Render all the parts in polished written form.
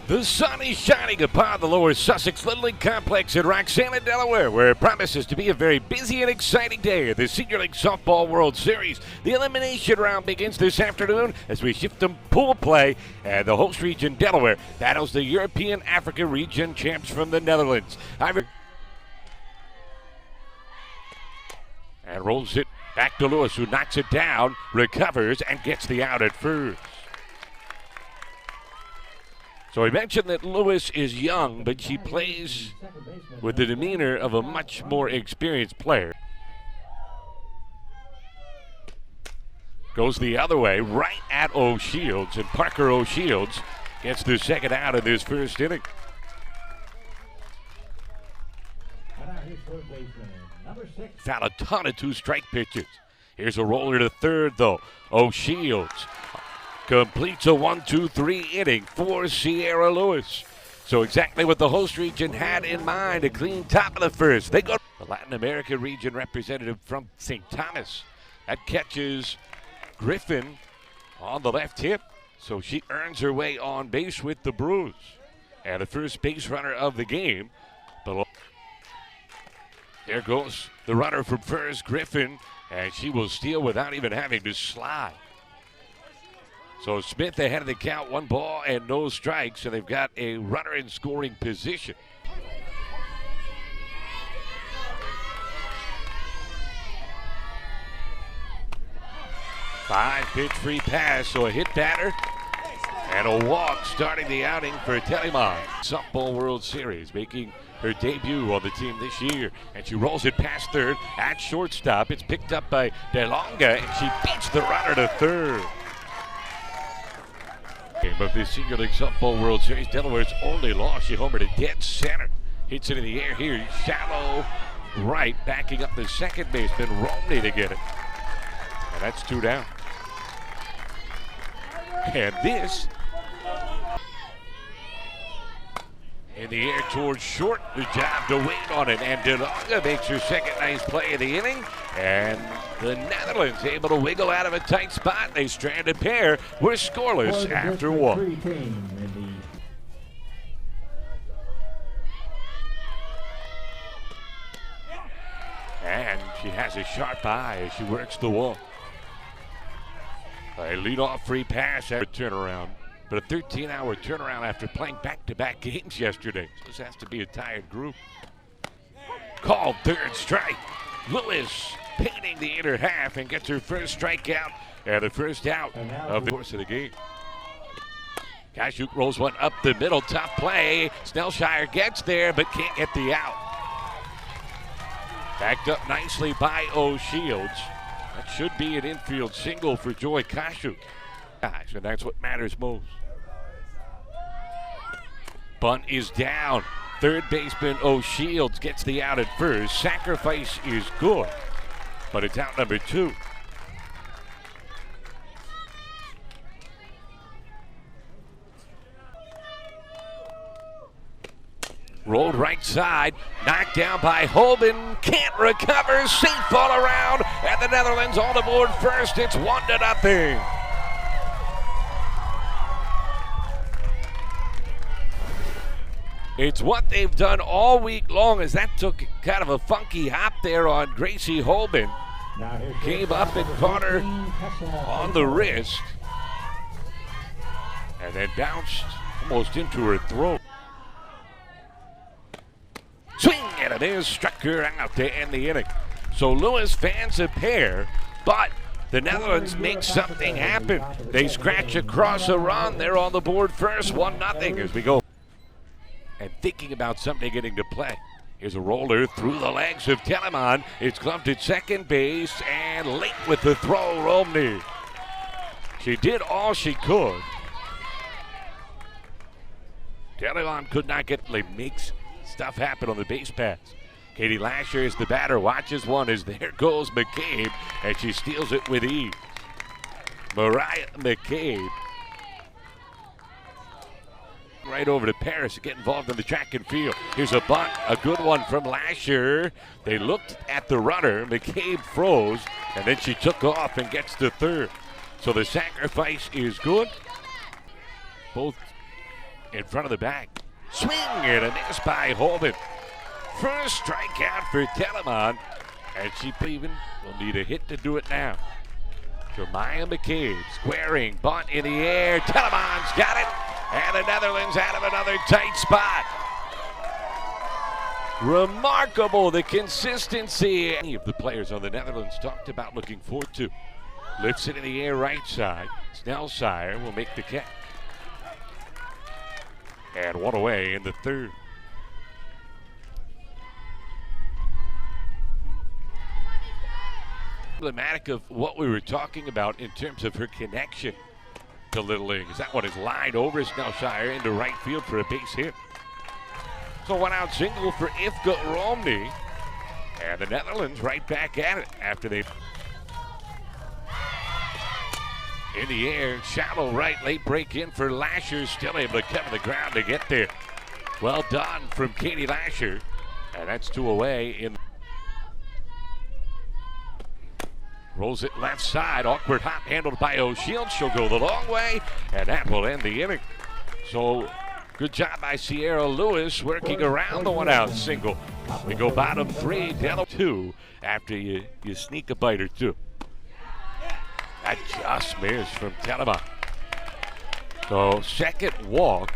The sun is shining upon the Lower Sussex Little League Complex in Roxana, Delaware, where it promises to be a very busy and exciting day of the Senior League Softball World Series. The elimination round begins this afternoon as we shift to pool play, and the host region, Delaware, battles the European Africa region champs from the Netherlands. And rolls it back to Lewis, who knocks it down, recovers, and gets the out at first. So we mentioned that Lewis is young, but she plays with the demeanor of a much more experienced player. Goes the other way, right at O'Shields, and Parker O'Shields gets the second out of this first inning. Found a ton of two-strike pitches. Here's a roller to third, though. O'Shields completes a 1-2-3 inning for Sierra Lewis. So exactly what the host region had in mind, a clean top of the first. They go to the Latin America region representative from St. Thomas. That catches Griffin on the left hip. So she earns her way on base with the Brews. And the first base runner of the game. There goes the runner from first, Griffin, and she will steal without even having to slide. So Smith ahead of the count, 1 ball and no strikes, so they've got a runner in scoring position. Five-pitch free pass, so a hit batter and a walk starting the outing for Telemann. Softball World Series making her debut on the team this year, and she rolls it past third at shortstop. It's picked up by DeLonga, and she beats the runner to third. Of this Senior League Softball World Series, Delaware's only loss. She homered to dead center. Hits it in the air here, shallow right, backing up the second baseman, Romney, to get it. And that's 2 down. And this in the air towards short. The job to wait on it, and DeLonga makes her second nice play of the inning. And the Netherlands able to wiggle out of a tight spot. They stranded pair. We're scoreless after 1. And she has a sharp eye as she works the wall. A leadoff free pass after turnaround, but a 13-hour turnaround after playing back-to-back games yesterday. So this has to be a tired group. Called third strike. Lewis painting the inner half and gets her first strikeout and the first out of the course of the game. Kashuk rolls one up the middle, tough play. Snellshire gets there but can't get the out. Backed up nicely by O'Shields. That should be an infield single for Joy Kashuk. And that's what matters most. Bunt is down. Third baseman O'Shields gets the out at first. Sacrifice is good, but it's out number 2. Rolled right side, knocked down by Holben, can't recover, safe all around, and the Netherlands on the board first. It's 1-0. It's what they've done all week long, as that took kind of a funky hop there on Gracie Holben. Came up and caught her on the wrist, and then bounced almost into her throat. Swing, and it is, struck her out to end the inning. So Lewis fans a pair, but the Netherlands make something happen. They scratch across a run. They're on the board first, 1-0 as we go. And thinking about somebody getting to play. Here's a roller through the legs of Telemann. It's gloved at second base, and late with the throw, Romney. She did all she could. Telemann could not get, makes stuff happen on the base pass. Katie Lasher is the batter, watches one as there goes McCabe, and she steals it with ease. Mariah McCabe right over to Paris to get involved in the track and field. Here's a bunt, a good one from Lasher. They looked at the runner. McCabe froze, and then she took off and gets to third. So the sacrifice is good. Both in front of the back. Swing and a miss by Holden. First strikeout for Telemann, and she even will need a hit to do it now. Jemiah McCabe squaring, bunt in the air. Telemann's got it, and the Netherlands out of another tight spot. Remarkable, the consistency any of the players on the Netherlands talked about looking forward to. Lifts it in the air right side. Snellsire will make the catch. And one away in the third. Emblematic of what we were talking about in terms of her connection to Little League. That one is lined over Snellsire into right field for a base hit. So one out single for Ifka Romney. And the Netherlands right back at it after they in the air, shallow right, late break in for Lasher, still able to cover the ground to get there. Well done from Katie Lasher, and that's two away. In rolls it left side, awkward hop handled by O'Shields. She'll go the long way, and that will end the inning. So good job by Sierra Lewis working around the one out single. We go bottom three, down two after you sneak a bite or two. That just missed from Telemann. So second walk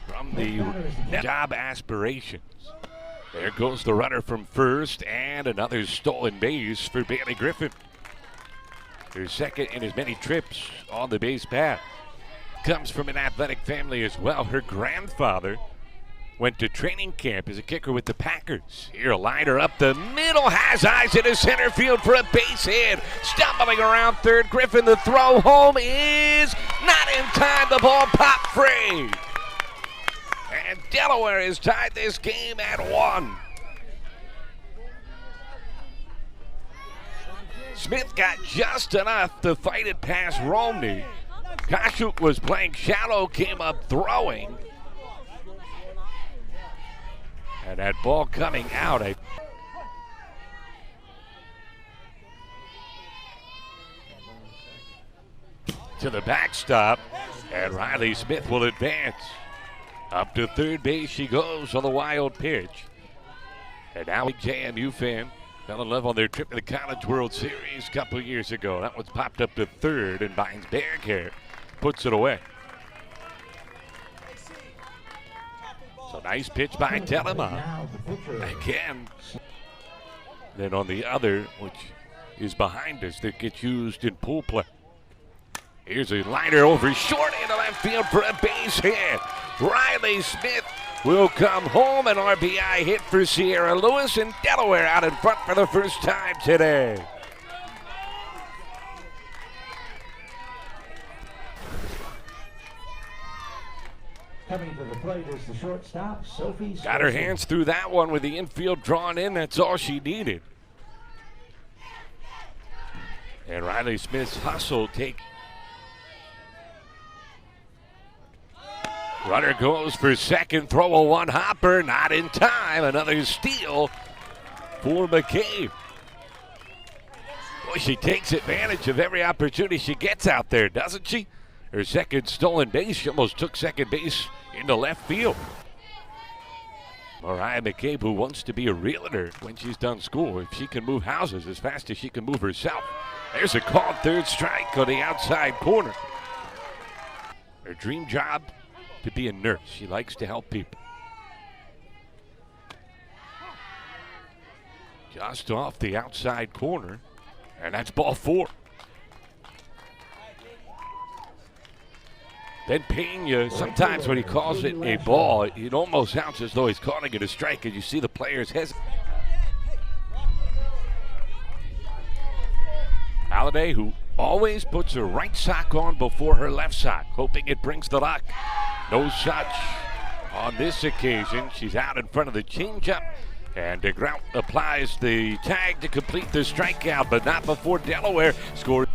from the job aspirations. There goes the runner from first, and another stolen base for Bailey Griffin. Her second in as many trips on the base path. Comes from an athletic family as well. Her grandfather went to training camp as a kicker with the Packers. Here a liner up the middle, has eyes into center field for a base hit. Stumbling around third, Griffin, the throw home is not in time. The ball popped free. And Delaware has tied this game at 1. Smith got just enough to fight it past Romney. Kashuk was playing shallow, came up throwing. And that ball coming out. To the backstop, and Riley Smith will advance. Up to third base she goes on the wild pitch. And now a JMU fan fell in love on their trip to the College World Series a couple years ago. That one's popped up to third, and Bynes Bearcare puts it away. So nice pitch by Telemann. Again. Then on the other, which is behind us, that gets used in pool play. Here's a liner over short into left field for a base hit. Riley Smith will come home. An RBI hit for Sierra Lewis, and Delaware out in front for the first time today. Coming to the plate is the shortstop, Sophie. Got her hands through that one with the infield drawn in. That's all she needed. And Riley Smith's hustle take. Runner goes for second, throw a one hopper, not in time. Another steal for McCabe. Boy, she takes advantage of every opportunity she gets out there, doesn't she? Her second stolen base, she almost took second base into left field. Mariah McCabe, who wants to be a realtor when she's done school, if she can move houses as fast as she can move herself. There's a called third strike on the outside corner. Her dream job, to be a nurse. She likes to help people. Just off the outside corner, and that's ball 4. Ben Pena, sometimes when he calls it a ball, it almost sounds as though he's calling it a strike, and you see the players hesitate. Halliday, who always puts her right sock on before her left sock, hoping it brings the luck. No such on this occasion. She's out in front of the changeup, and DeGrout applies the tag to complete the strikeout, but not before Delaware scored.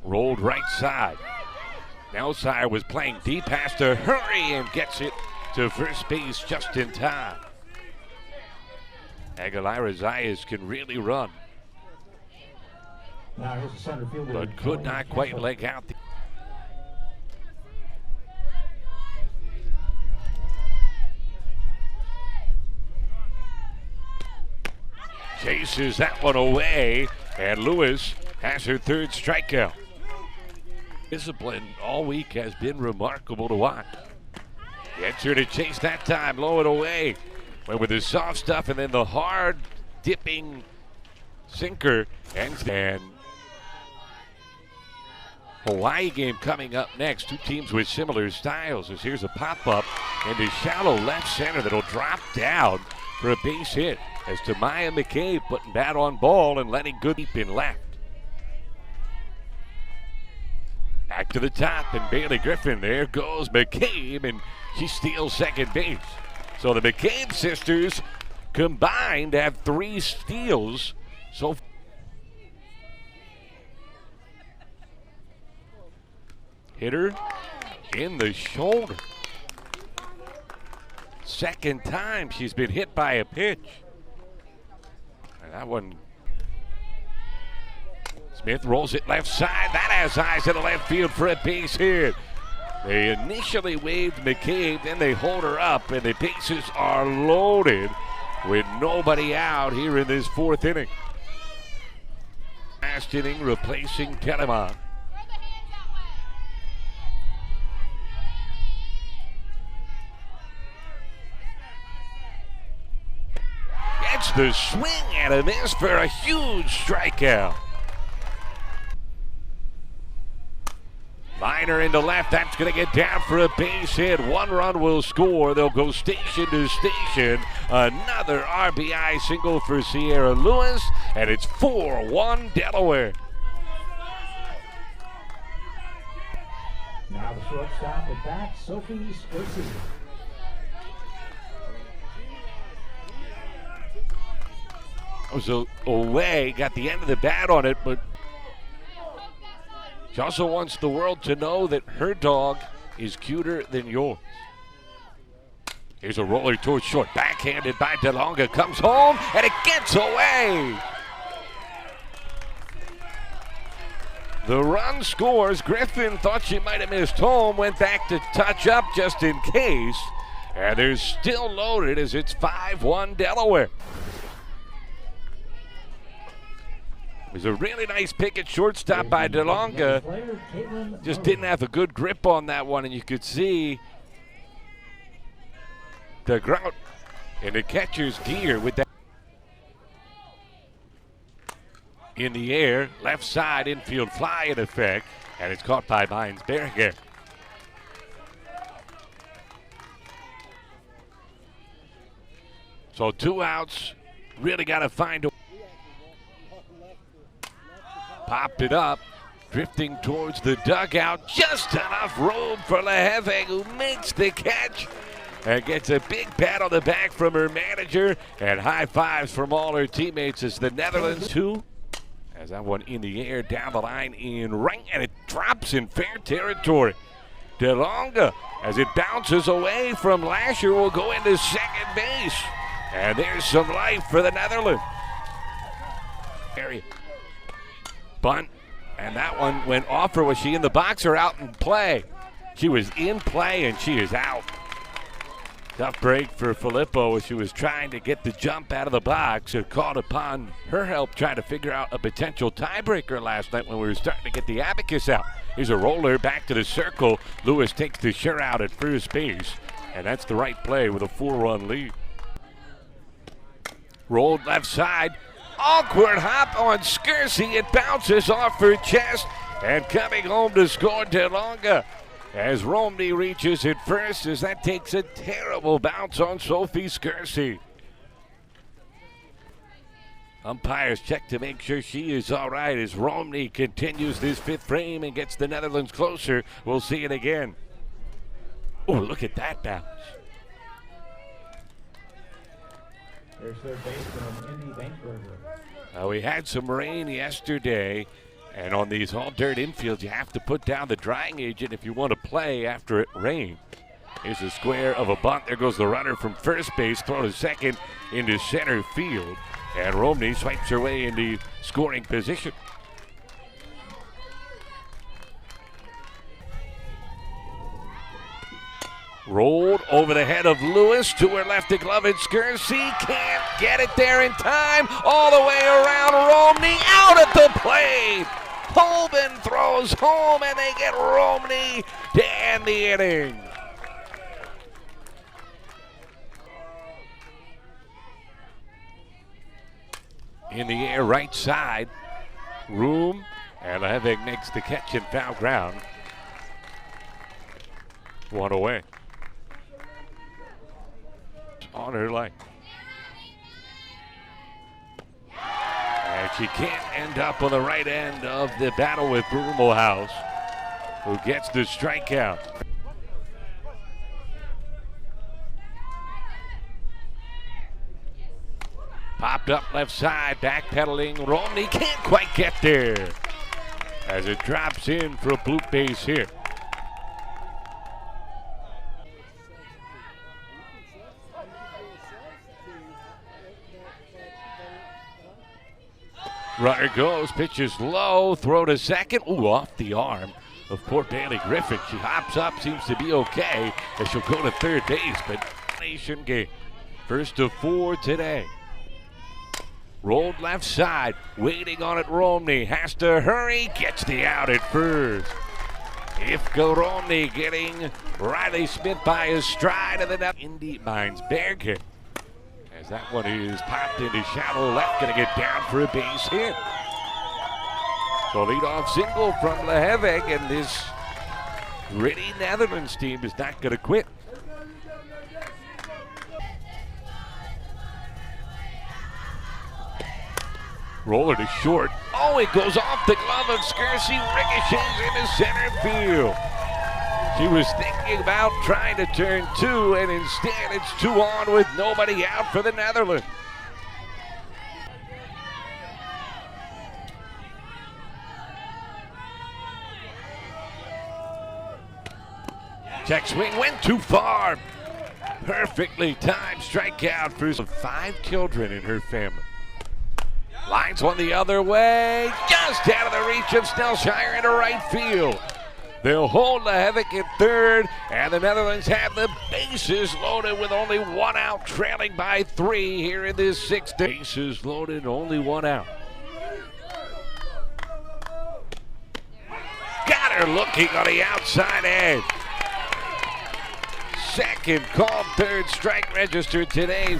Rolled right side. Snellsire was playing deep, has to hurry and gets it to first base just in time. Aguilera Zayas can really run, but could not quite leg out. chases that one away, and Lewis has her third strikeout. Discipline all week has been remarkable to watch. Gets her to chase that time, low and away. Went with the soft stuff and then the hard dipping sinker. And Hawaii game coming up next. Two teams with similar styles. As here's a pop-up into shallow left center that'll drop down for a base hit. As Tamaya McCabe putting bat on ball and letting good deep in left. Back to the top, and Bailey Griffin. There goes McCabe, and she steals second base. So the McCabe sisters combined have 3 steals. So hitter in the shoulder. Second time she's been hit by a pitch. And that one, Smith rolls it left side. That has eyes to the left field for a base hit. They initially waved McCabe, then they hold her up, and the bases are loaded with nobody out here in this 4th inning. Last inning replacing Telemann. Gets the swing and a miss for a huge strikeout. Liner into left, that's going to get down for a base hit. 1 run will score. They'll go station to station. Another RBI single for Sierra Lewis, and it's 4-1 Delaware. Now the shortstop at bat, Sophie Scorsese. Was away, got the end of the bat on it, but she also wants the world to know that her dog is cuter than yours. Here's a roller towards short. Backhanded by DeLonga. Comes home, and it gets away. The run scores. Griffin thought she might have missed home. Went back to touch up just in case. And they're still loaded as it's 5-1 Delaware. It was a really nice pick at shortstop by DeLonga. Just didn't have a good grip on that one, and you could see the grout in the catcher's gear with that. In the air, left side infield fly in effect, and it's caught by Mines Berger. So 2 outs, really got to find a. Popped it up, drifting towards the dugout. Just enough room for Leheve, who makes the catch and gets a big pat on the back from her manager and high fives from all her teammates as the Netherlands 2. As that one in the air, down the line in right, and it drops in fair territory. DeLonga, as it bounces away from Lasher, will go into second base. And there's some life for the Netherlands. Area. Bunt, and that one went off her. Was she in the box or out in play? She was in play, and she is out. Tough break for Filippo as she was trying to get the jump out of the box. It called upon her help trying to figure out a potential tiebreaker last night when we were starting to get the abacus out. Here's a roller back to the circle. Lewis takes the sure out at first base, and that's the right play with a 4-run lead. Rolled left side. Awkward hop on Scorsese. It bounces off her chest, and coming home to score DeLonga as Romney reaches it first, as that takes a terrible bounce on Sophie Scorsese. Umpires check to make sure she is all right as Romney continues this 5th frame and gets the Netherlands closer. We'll see it again. Oh, look at that bounce. There's third baseman, Indy Bankberger. We had some rain yesterday, and on these all-dirt infields, you have to put down the drying agent if you want to play after it rains. Here's a square of a bunt. There goes the runner from first base, throw to second into center field, and Romney swipes her way into scoring position. Rolled over the head of Lewis to her left glove, and Skersey can't get it there in time. All the way around, Romney out at the plate. Holman throws home, and they get Romney to end the inning. In the air, right side, room, and Lehevig makes the catch in foul ground. One away. On her line. And she can't end up on the right end of the battle with Brumelhouse, who gets the strikeout. Popped up left side, backpedaling. Romney can't quite get there as it drops in for a bloop base hit. Runner goes, pitches low, throw to second. Ooh, off the arm of poor Bailey Griffin. She hops up, seems to be okay, as she'll go to third base, but nation game. First of 4 today. Rolled left side, waiting on it, Romney. Has to hurry, gets the out at first. Ifka Romney getting Riley Smith by his stride, and then up Indy Mines Berger. As that one is popped into shallow left, gonna get down for a base hit. So leadoff single from Lehevig, and this gritty Netherlands team is not gonna quit. Roller to short. Oh, it goes off the glove of Skersey, ricochets into center field. She was thinking about trying to turn 2, and instead it's 2 on with nobody out for the Netherlands. Check swing went too far. Perfectly timed strikeout for 5 children in her family. Lines one the other way, just out of the reach of Snellshire into right field. They'll hold Lehevig in third, and the Netherlands have the bases loaded with only 1 out, trailing by 3 here in this 6th. Bases loaded, only 1 out. Got her looking on the outside edge. Second called, third strike registered today.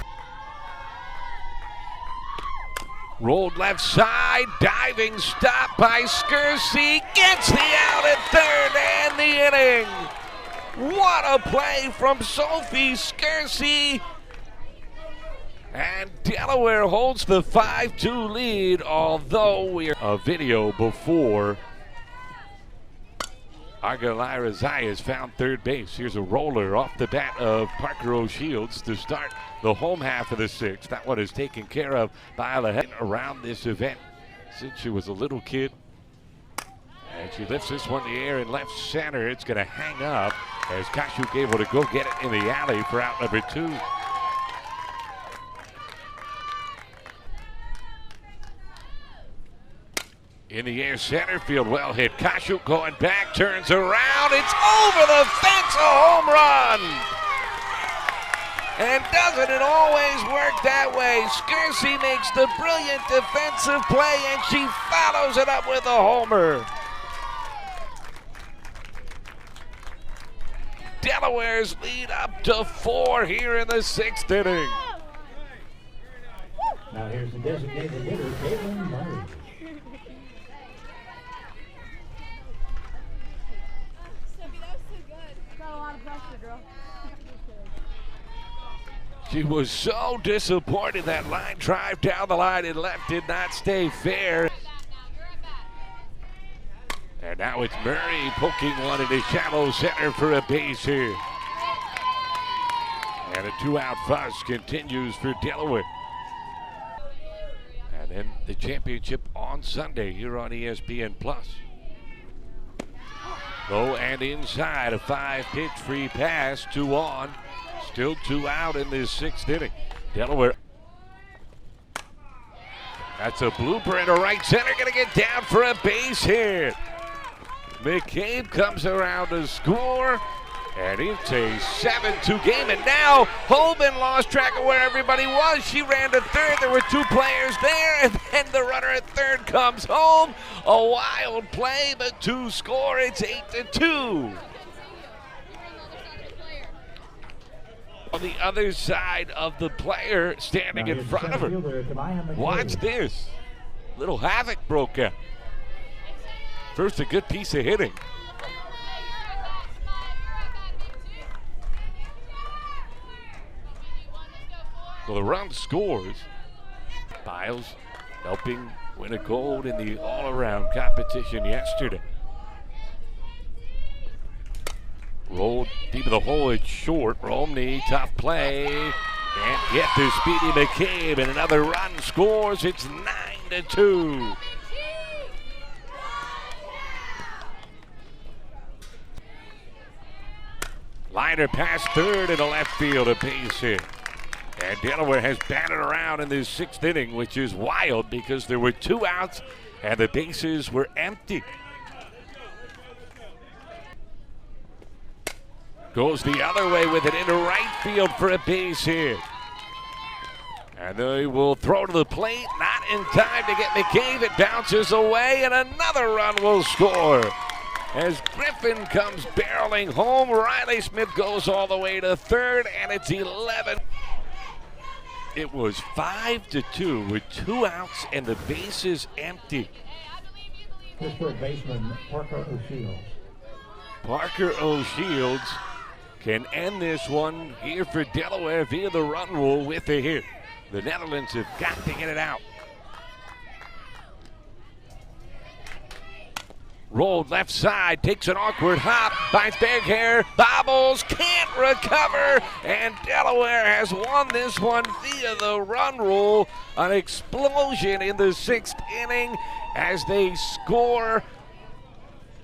Rolled left side, diving stop by Skersey, gets the out at third and the inning. What a play from Sophie Skersey. And Delaware holds the 5-2 lead, although we're a video before Aguilera Zayas found third base. Here's a roller off the bat of Parker O'Shields to start the home half of the 6th. That one is taken care of by Lehevig around this event since she was a little kid. And she lifts this one in the air in left center. It's going to hang up as Kashuk able to go get it in the alley for out number 2. In the air, center field, well hit. Kashuk going back, turns around. It's over the fence, a home run. And doesn't it always work that way? Skersey makes the brilliant defensive play, and she follows it up with a homer. Delaware's lead up to 4 here in the 6th inning. Now here's the designated hitter, Caitlin Murray. She was so disappointed that line drive down the line and left did not stay fair. And now it's Murray poking one into shallow center for a base hit. And a 2-out fuss continues for Delaware. And then the championship on Sunday here on ESPN+. Low and inside, a 5-pitch free pass, 2 on. Still 2 out in this 6th inning. Delaware. That's a blooper into right center. Going to get down for a base hit. McCabe comes around to score. And it's a 7-2 game, and now Holman lost track of where everybody was. She ran to third. There were two players there, and then the runner at third comes home. A wild play, but two score. It's 8-2. On the other side of the player standing in front of her. Watch this. Little havoc broke out. First, a good piece of hitting. So the run scores. Biles helping win a gold in the all-around competition yesterday. Rolled deep of the hole, it's short. Romney, tough play. And get to Speedy McCabe, and another run scores. It's 9-2. Liner past third in the left field, a base hit. And Delaware has batted around in this sixth inning, which is wild because there were two outs and the bases were empty. Goes the other way with it into right field for a base hit. And they will throw to the plate, not in time to get McCabe. It bounces away, and another run will score. As Griffin comes barreling home, Riley Smith goes all the way to third, and it's 11. It was 5-2 with two outs and the bases empty. This third baseman, Parker O'Shields. Parker O'Shields can end this one here for Delaware via the run rule with a hit. The Netherlands have got to get it out. Rolled left side, takes an awkward hop, finds Berghair, bobbles, can't recover, and Delaware has won this one via the run rule. An explosion in the sixth inning as they score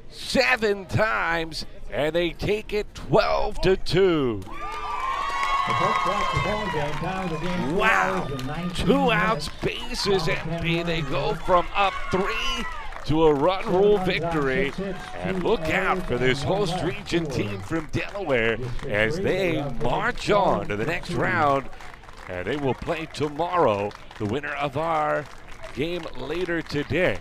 7 times, and they take it 12-2. Wow, 2 outs, bases empty. They go from up 3 to a run rule victory. And look out for this host region team from Delaware as they march on to the next round. And they will play tomorrow, the winner of our game later today.